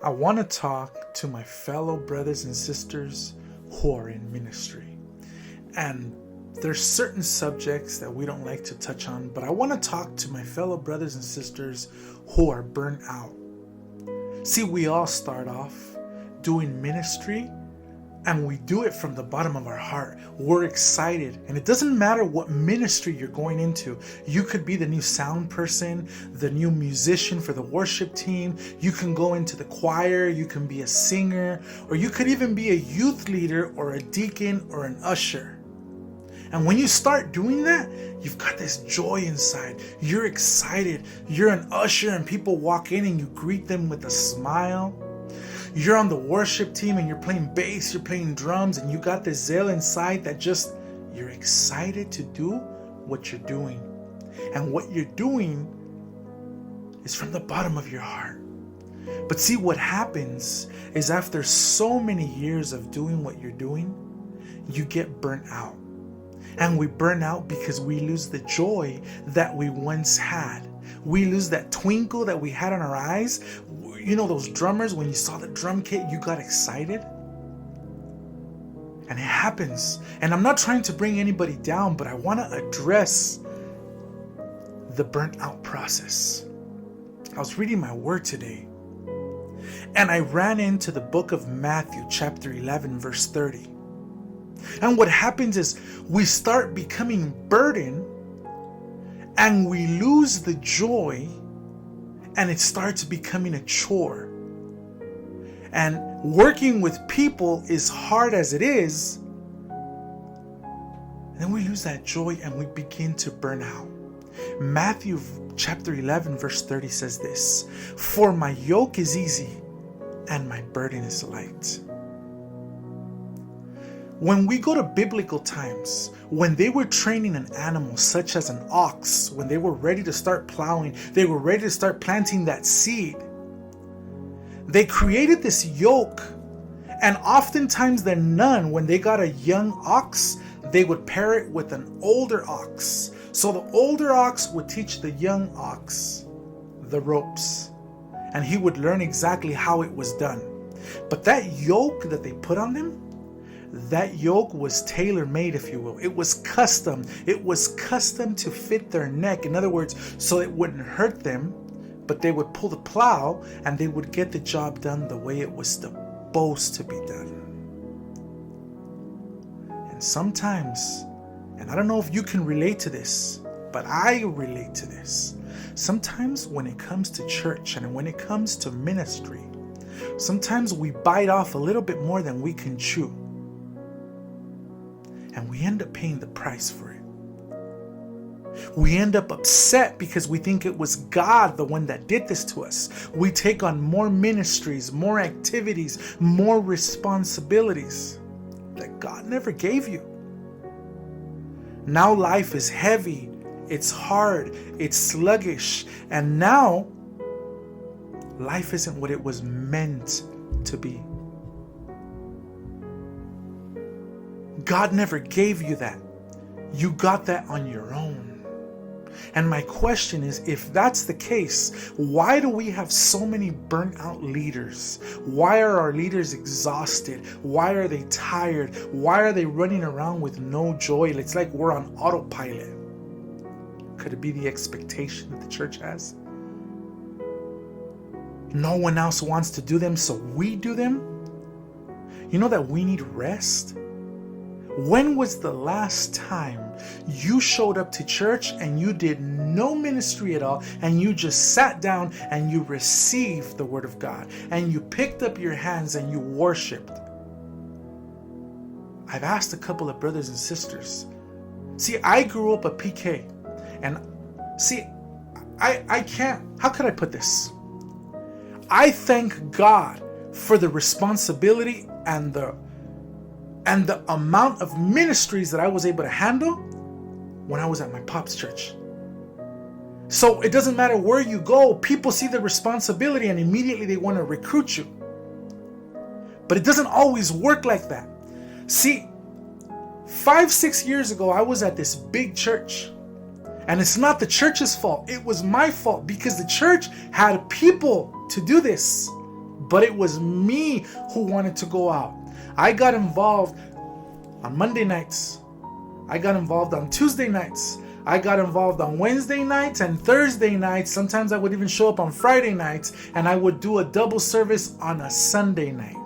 I want to talk to my fellow brothers and sisters who are in ministry. And there's certain subjects that we don't like to touch on, but I want to talk to my fellow brothers and sisters who are burnt out. See, we all start off doing ministry, and we do it from the bottom of our heart. We're excited. And it doesn't matter what ministry you're going into. You could be the new sound person, the new musician for the worship team. You can go into the choir. You can be a singer. Or you could even be a youth leader or a deacon or an usher. And when you start doing that, you've got this joy inside. You're excited. You're an usher and people walk in and you greet them with a smile. You're on the worship team and you're playing bass, you're playing drums, and you got this zeal inside that just, you're excited to do what you're doing. And what you're doing is from the bottom of your heart. But see, what happens is after so many years of doing what you're doing, you get burnt out. And we burn out because we lose the joy that we once had. We lose that twinkle that we had in our eyes. You know those drummers, when you saw the drum kit, you got excited? And it happens. And I'm not trying to bring anybody down, but I want to address the burnt out process. I was reading my word today, and I ran into the book of Matthew, chapter 11, verse 30. And what happens is we start becoming burdened, and we lose the joy, and it starts becoming a chore. And working with people is hard as it is. And then we lose that joy and we begin to burn out. Matthew chapter 11 verse 30 says this: "For my yoke is easy and my burden is light." When we go to biblical times, when they were training an animal such as an ox, when they were ready to start plowing, they were ready to start planting that seed, they created this yoke. And oftentimes the nun, when they got a young ox, they would pair it with an older ox. So the older ox would teach the young ox the ropes, and he would learn exactly how it was done. But that yoke that they put on them, that yoke was tailor-made, if you will. It was custom. It was custom to fit their neck. In other words, so it wouldn't hurt them, but they would pull the plow and they would get the job done the way it was supposed to be done. And sometimes, and I don't know if you can relate to this, but I relate to this. Sometimes when it comes to church and when it comes to ministry, sometimes we bite off a little bit more than we can chew. And we end up paying the price for it. We end up upset because we think it was God the one that did this to us. We take on more ministries, more activities, more responsibilities that God never gave you. Now life is heavy, it's hard, it's sluggish, and now life isn't what it was meant to be. God never gave you that. You got that on your own. And my question is, if that's the case, why do we have so many burnt out leaders? Why are our leaders exhausted? Why are they tired? Why are they running around with no joy? It's like we're on autopilot. Could it be the expectation that the church has? No one else wants to do them, so we do them? You know that we need rest? When was the last time you showed up to church and you did no ministry at all, and you just sat down and you received the word of God and you picked up your hands and you worshiped? I've asked a couple of brothers and sisters. See, I grew up a PK, and see, I can't, how could I put this? I thank God for the responsibility and the amount of ministries that I was able to handle when I was at my pop's church. So it doesn't matter where you go, people see the responsibility and immediately they want to recruit you. But it doesn't always work like that. See, 5-6 years ago, I was at this big church. And it's not the church's fault. It was my fault because the church had people to do this. but it was me who wanted to go out. I got involved on Monday nights. I got involved on Tuesday nights. I got involved on Wednesday nights and Thursday nights. Sometimes I would even show up on Friday nights, and I would do a double service on a Sunday night.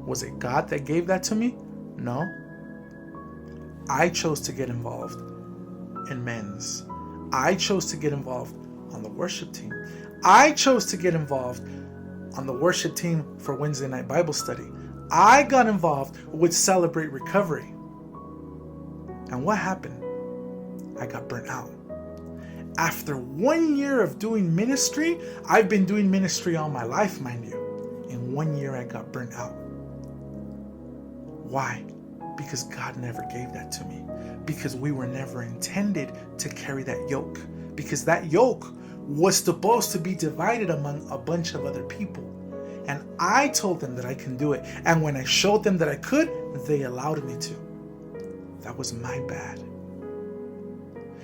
Was it God that gave that to me? No. I chose to get involved in men's. I chose to get involved on the worship team. I chose to get involved on the worship team for Wednesday night Bible study. I got involved with Celebrate Recovery. And what happened? I got burnt out. After 1 year of doing ministry, I've been doing ministry all my life, mind you. In 1 year, I got burnt out. Why? Because God never gave that to me. Because we were never intended to carry that yoke. Because that yoke was supposed to be divided among a bunch of other people. And I told them that I can do it. And when I showed them that I could, they allowed me to. That was my bad.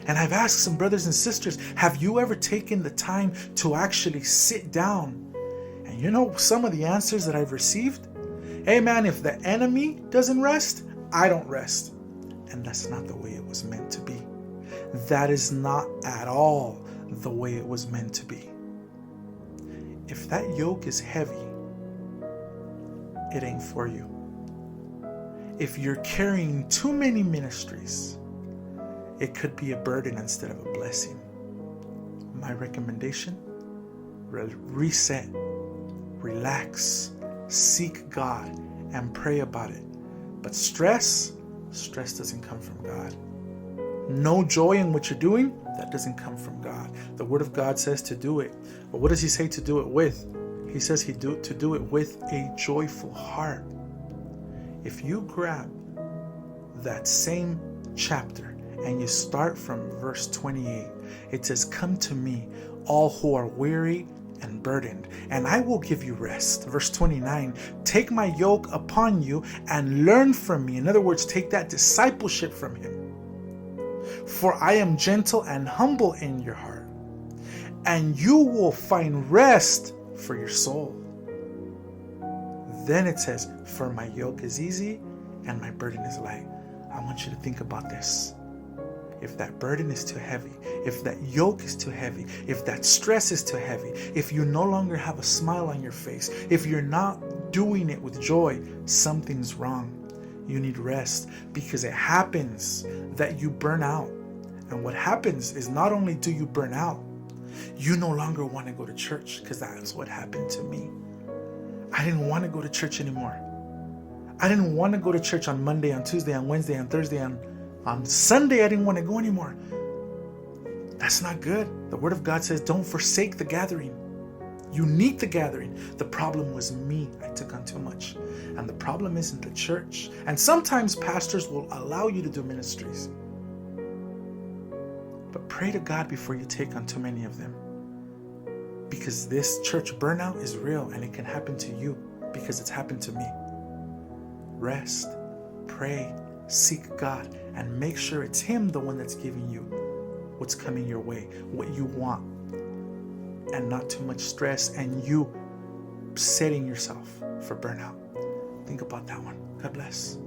And I've asked some brothers and sisters, have you ever taken the time to actually sit down? And you know some of the answers that I've received? Hey man, if the enemy doesn't rest, I don't rest. And that's not the way it was meant to be. That is not at all the way it was meant to be. If that yoke is heavy, it ain't for you. If you're carrying too many ministries, it could be a burden instead of a blessing. My recommendation, reset, relax, seek God, and pray about it. But stress doesn't come from God. No joy in what you're doing, that doesn't come from God. The Word of God says to do it. But what does He say to do it with? He says to do it with a joyful heart. If you grab that same chapter and you start from verse 28, it says, "Come to me, all who are weary and burdened, and I will give you rest." Verse 29, "Take my yoke upon you and learn from me." In other words, take that discipleship from Him. "For I am gentle and humble in your heart, and you will find rest for your soul." Then it says, "For my yoke is easy and my burden is light." I want you to think about this. If that burden is too heavy, if that yoke is too heavy, if that stress is too heavy, if you no longer have a smile on your face, if you're not doing it with joy, something's wrong. You need rest, because it happens that you burn out. And what happens is, not only do you burn out, you no longer want to go to church, because that's what happened to me. I didn't want to go to church anymore. I didn't want to go to church on Monday, on Tuesday, on Wednesday, on Thursday, on Sunday. I didn't want to go anymore. That's not good. The Word of God says, don't forsake the gathering. You need the gathering. The problem was me. I took on too much. And the problem isn't the church. And sometimes pastors will allow you to do ministries. But pray to God before you take on too many of them. Because this church burnout is real, and it can happen to you, because it's happened to me. Rest, pray, seek God, and make sure it's Him, the one that's giving you what's coming your way, what you want, and not too much stress and you setting yourself for burnout. Think about that one. God bless.